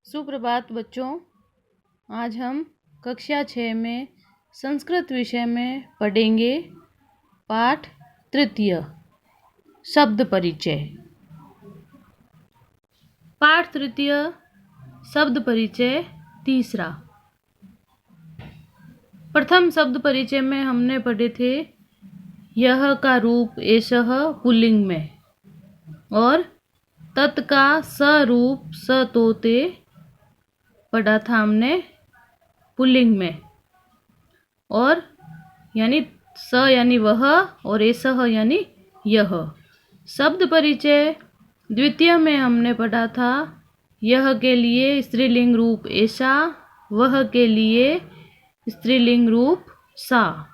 सुप्रभात बच्चों। आज हम कक्षा 6 में संस्कृत विषय में पढ़ेंगे पाठ तृतीय शब्द परिचय। पाठ तृतीय शब्द परिचय तीसरा। प्रथम शब्द परिचय में हमने पढ़े थे यह का रूप एषः पुल्लिंग में और तत् का स्वरूप स तोते पढ़ा था हमने पुल्लिंग में। और यानी स यानी वह और एषः यानी यह। शब्द परिचय द्वितीय में हमने पढ़ा था यह के लिए स्त्रीलिंग रूप एषा, वह के लिए स्त्रीलिंग रूप सा।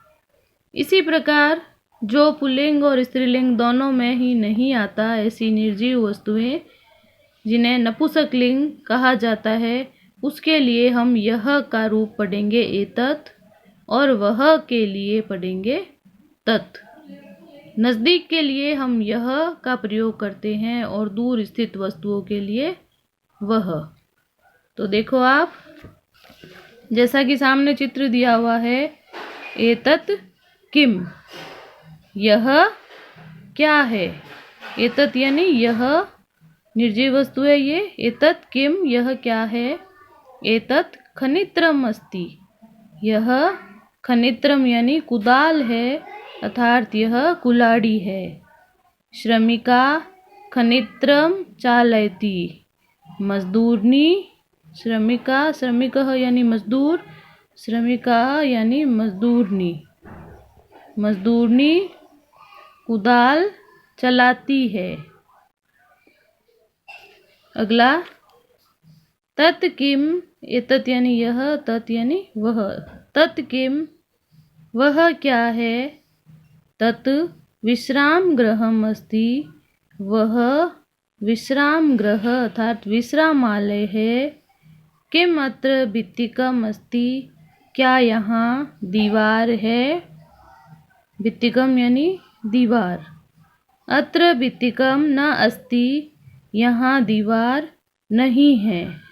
इसी प्रकार जो पुल्लिंग और स्त्रीलिंग दोनों में ही नहीं आता ऐसी निर्जीव वस्तुएं जिन्हें नपुंसकलिंग कहा जाता है उसके लिए हम यह का रूप पढ़ेंगे एतत् और वह के लिए पढ़ेंगे तत्। नज़दीक के लिए हम यह का प्रयोग करते हैं और दूर स्थित वस्तुओं के लिए वह। तो देखो आप, जैसा कि सामने चित्र दिया हुआ है, एतत् किम, यह क्या है। एतत् यानी यह निर्जीव वस्तु है ये। एतत् किम, यह क्या है। एतत् खनित्रम अस्ति, यह खनित्रम यानी कुदाल है अर्थात यह कुल्हाड़ी है। श्रमिका खनित्रम चालयति, मजदूरनी, श्रमिका श्रमिकः यानी मजदूर, श्रमिका यानी मजदूरनी, मजदूरनी कुदाल चलाती है। अगला तत् किम, एतत् यानी यह, तत् यानी वह। तत् किम, वह क्या है। तत् विश्राम गृहम् अस्ति, वह विश्राम गृह अर्थात विश्रामालय है। किम अत्र भित्तिकम् अस्ति, क्या यहाँ दीवार है। भित्तिकम् यानी दीवार। अत्र भित्तिकम् न अस्ति, यहाँ दीवार नहीं है।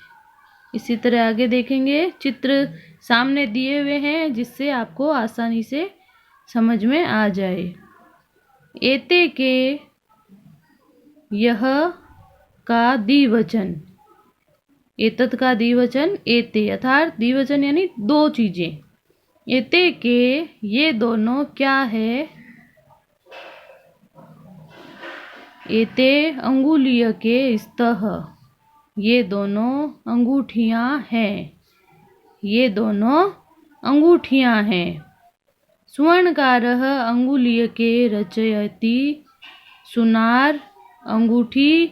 इसी तरह आगे देखेंगे, चित्र सामने दिए हुए हैं जिससे आपको आसानी से समझ में आ जाए। एते के, यह का द्विवचन, एतत् का द्विवचन एते अर्थात द्विवचन यानी दो चीजें। एते के, ये दोनों क्या है। एते अंगुलीय के स्तः, ये दोनों अंगूठियां हैं, ये दोनों अंगूठियां हैं। स्वर्णकारः अंगुलीय के रचयति, सुनार अंगूठी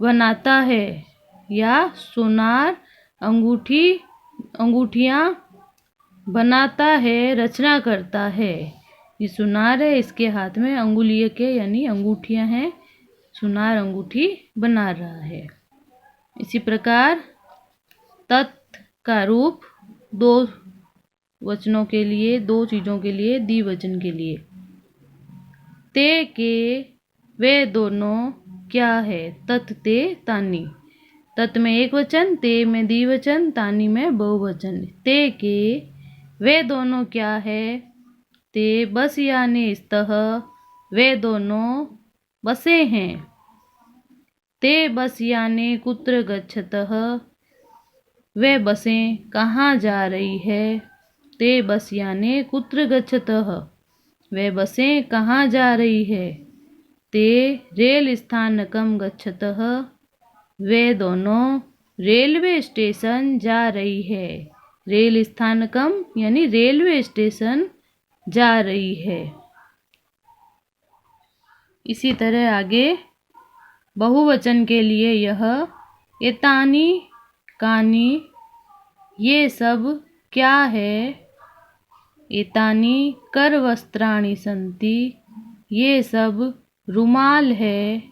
बनाता है या सुनार अंगूठियां बनाता है, रचना करता है। ये सुनार है, इसके हाथ में अंगुलीय के यानी अंगूठियां हैं, सुनार अंगूठी बना रहा है। इसी प्रकार तत् का रूप दो वचनों के लिए, दो चीजों के लिए, द्विवचन के लिए। ते के, वे दोनों क्या है। तत् ते तानि, तत् में एक वचन, ते में द्विवचन, तानि में बहुवचन। ते के, वे दोनों क्या है। ते बसयाने स्तः, वे दोनों बसे हैं। ते बसयाने कुत्र गच्छतः, वे बसें कहाँ जा रही है। ते बसयाने कुत्र गच्छतः, वे बसें कहाँ जा रही है। ते रेल स्थानकम गच्छतः, वे दोनों रेलवे स्टेशन जा रही है। रेल स्थानकम यानी रेलवे स्टेशन जा रही है। इसी तरह आगे बहुवचन के लिए यह एतानि कानि, ये सब क्या है। एतानि करवस्त्राणि सन्ति, ये सब रुमाल है।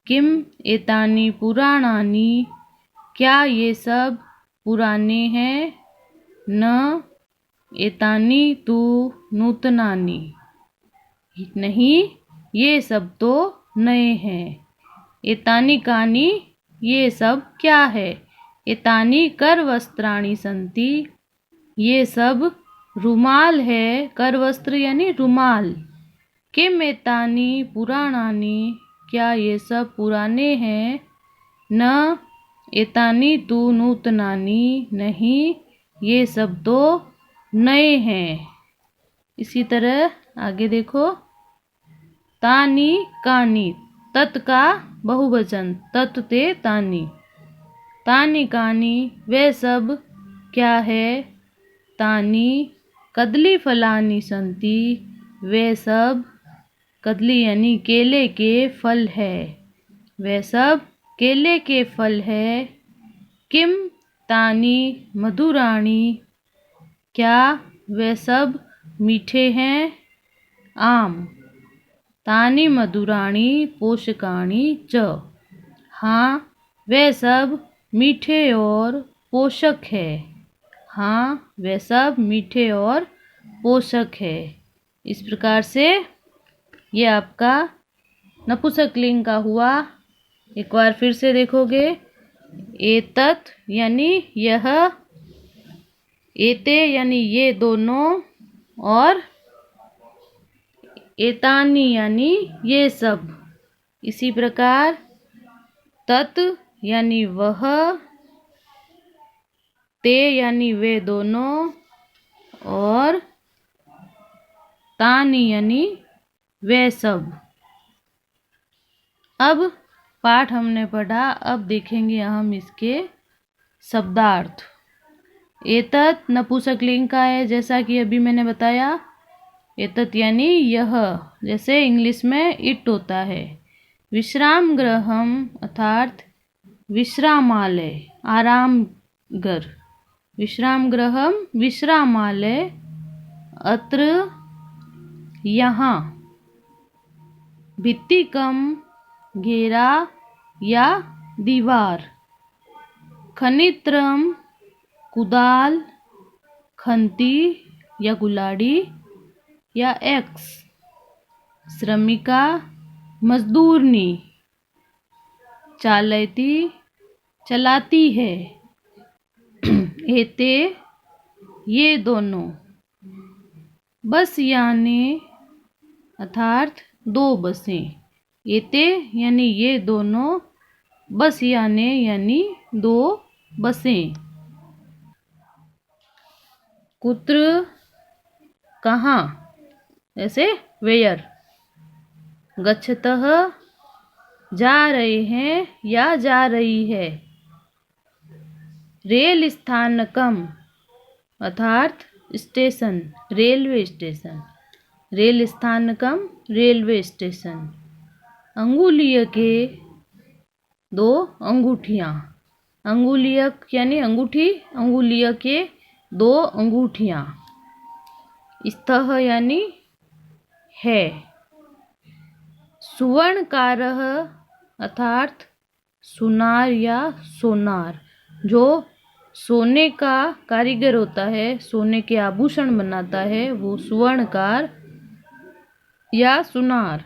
किम एतानि पुराणानि, क्या ये सब पुराने हैं। न एतानि तु नूतनानि, नहीं ये सब तो नए हैं। एतानि कानि, ये सब क्या है। एतानि करवस्त्राणि सन्ति, ये सब रुमाल है। करवस्त्र यानी रुमाल। किम एतानि पुराणानि, क्या ये सब पुराने हैं। न एतानि तु नूतनानि, नहीं ये सब तो नए हैं। इसी तरह आगे देखो, तानि कानि, तत् का बहुवचन, तत् ते तानि। तानि कानि, वे सब क्या है। तानि कदली फलानि सन्ति, वे सब कदली यानी केले के फल है। वे सब केले के फल है। किम तानि मधुराणि, क्या वे सब मीठे हैं। आम तानि मधुराणि पोषकाणि च, हाँ वे सब मीठे और पोषक है। हाँ वे सब मीठे और पोषक है। इस प्रकार से ये आपका नपुंसकलिंग का हुआ। एक बार फिर से देखोगे, एतत् यानी यह, एते यानी ये दोनों, और एतानि यानी ये सब। इसी प्रकार तत् यानी वह, ते यानी वे दोनों, और तानि यानी वे सब। अब पाठ हमने पढ़ा, अब देखेंगे हम इसके शब्दार्थ। एतत् नपुंसकलिंग का है, जैसा कि अभी मैंने बताया। एतत् यानी यह, जैसे इंग्लिश में इट होता है। विश्राम गृहम अर्थात विश्रामालय, आराम घर। विश्राम गृहम विश्रामालय, अत्र यहाँ। भित्तिकम घेरा या दीवार। खनित्रम कुदाल, खंती या कुल्हाड़ी या एक्स। श्रमिका मजदूरनी। चालयती चलाती है। एते ये दोनों। बस यानी अर्थात दो बसें। एते यानी ये दोनों, बस यानी दो बसें। कुत्र कहाँ, ऐसे वेयर। गच्छतः जा रहे हैं या जा रही है। रेल स्थानकम अर्थात स्टेशन, रेलवे स्टेशन। रेल स्थानकम रेलवे स्टेशन। अंगुलीय के दो अंगूठियाँ। अंगुलीयक यानी अंगूठी, अंगुलीय के दो अंगूठियाँ। स्तः यानी है। सुवर्णकारः अर्थात सुनार या सोनार। जो सोने का कारीगर होता है, सोने के आभूषण बनाता है, वो सुवर्णकार या सुनार।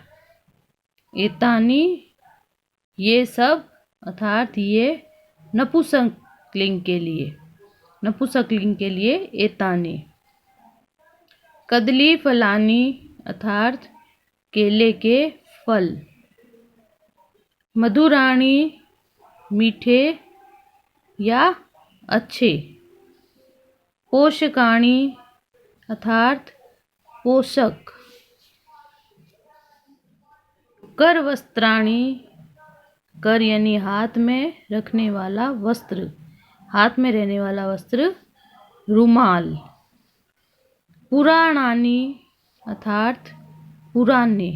एतानि ये सब अर्थात ये नपुंसकलिंग के लिए, नपुंसकलिंग के लिए एतानि। कदली फलानि अर्थात केले के फल। मधुराणि मीठे या अच्छे। पोषकाणि अर्थात पोषक। कर वस्त्राणि, कर यानी हाथ में रखने वाला वस्त्र, हाथ में रहने वाला वस्त्र, रुमाल। पुराणानि अर्थात पुराने।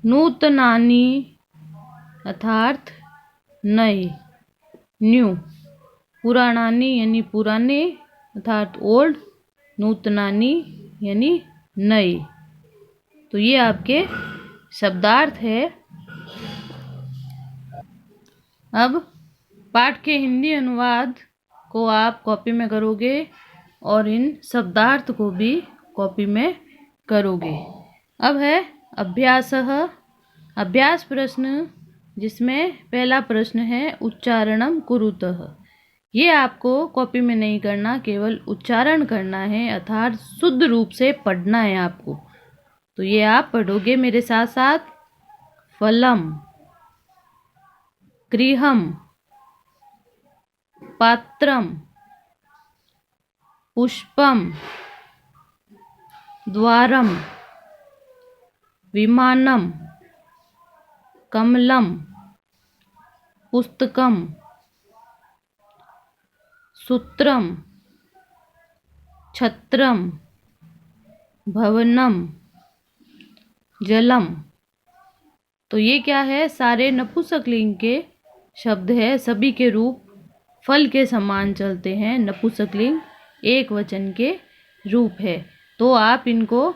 नूतनानि अर्थात नए, न्यू। पुराणानि यानी पुराने अर्थात ओल्ड, नूतनानि यानी नए। तो ये आपके शब्दार्थ है। अब पाठ के हिंदी अनुवाद को आप कॉपी में करोगे और इन शब्दार्थ को भी कॉपी में करोगे। अब है अभ्यासः। अभ्यास प्रश्न जिसमें पहला प्रश्न है उच्चारणम कुरुतः। ये आपको कॉपी में नहीं करना, केवल उच्चारण करना है, अर्थात शुद्ध रूप से पढ़ना है आपको। तो ये आप पढ़ोगे मेरे साथ साथ। फलम, गृहम, पात्रम, पुष्पम, द्वारम, विमानम, कमलम, पुस्तकम, सूत्रम, छत्रम, भवनम, जलम। तो ये क्या है? सारे नपुंसकलिंग के शब्द है, सभी के रूप फल के समान चलते हैं। नपुंसकलिंग एक वचन के रूप है। तो आप इनको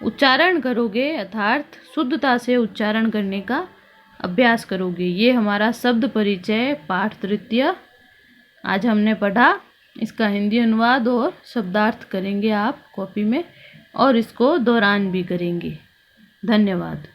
उच्चारण करोगे, अर्थात शुद्धता से उच्चारण करने का अभ्यास करोगे। ये हमारा शब्द परिचय पाठ तृतीय आज हमने पढ़ा। इसका हिंदी अनुवाद और शब्दार्थ करेंगे आप कॉपी में, और इसको दोहरान भी करेंगे। धन्यवाद।